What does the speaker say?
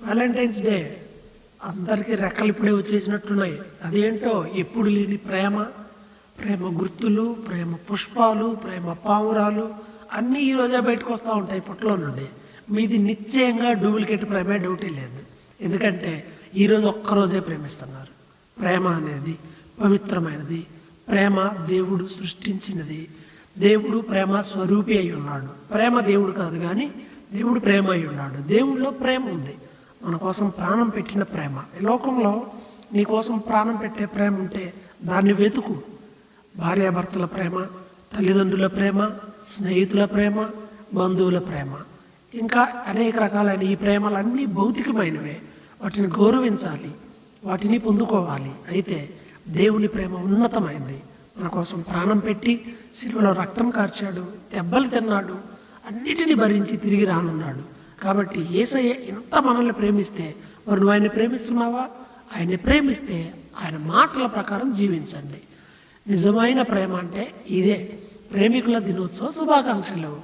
Valentine's day అందరికీ రెక్కలు ఇప్పుడే వచ్చేసినట్టున్నాయి. అదేంటో ఎప్పుడు లేని ప్రేమ, ప్రేమ గుర్తులు, ప్రేమ పుష్పాలు, ప్రేమ పావురాలు అన్నీ ఈరోజే బయటకు వస్తూ ఉంటాయి పుట్టలో నుండి. మీది నిశ్చయంగా డూప్లికేట్ ప్రేమే, డౌటే లేదు. ఎందుకంటే ఈరోజు ఒక్కరోజే ప్రేమిస్తున్నారు. ప్రేమ అనేది పవిత్రమైనది. ప్రేమ దేవుడు సృష్టించినది. దేవుడు ప్రేమ స్వరూపి అయి ఉన్నాడు. ప్రేమ దేవుడు కాదు కానీ దేవుడు ప్రేమ అయి ఉన్నాడు. దేవుడిలో ప్రేమ ఉంది. మన కోసం ప్రాణం పెట్టిన ప్రేమ. ఈ లోకంలో నీ కోసం ప్రాణం పెట్టే ప్రేమ ఉంటే దాన్ని వెతుకు. భార్యాభర్తల ప్రేమ, తల్లిదండ్రుల ప్రేమ, స్నేహితుల ప్రేమ, బంధువుల ప్రేమ, ఇంకా అనేక రకాలైన ఈ ప్రేమలన్నీ భౌతికమైనవే. వాటిని గౌరవించాలి, వాటిని పొందుకోవాలి. అయితే దేవుని ప్రేమ ఉన్నతమైంది. మన కోసం ప్రాణం పెట్టి శిలువలో రక్తం కార్చాడు, దెబ్బలు తిన్నాడు, అన్నిటినీ భరించి తిరిగి రానున్నాడు. కాబట్టి యేసయ్య ఎంత మనల్ని ప్రేమిస్తే మరి నువ్వు ఆయన్ని ప్రేమిస్తున్నావా? ఆయన్ని ప్రేమిస్తే ఆయన మాటల ప్రకారం జీవించండి. నిజమైన ప్రేమ అంటే ఇదే. ప్రేమికుల దినోత్సవ శుభాకాంక్షలు.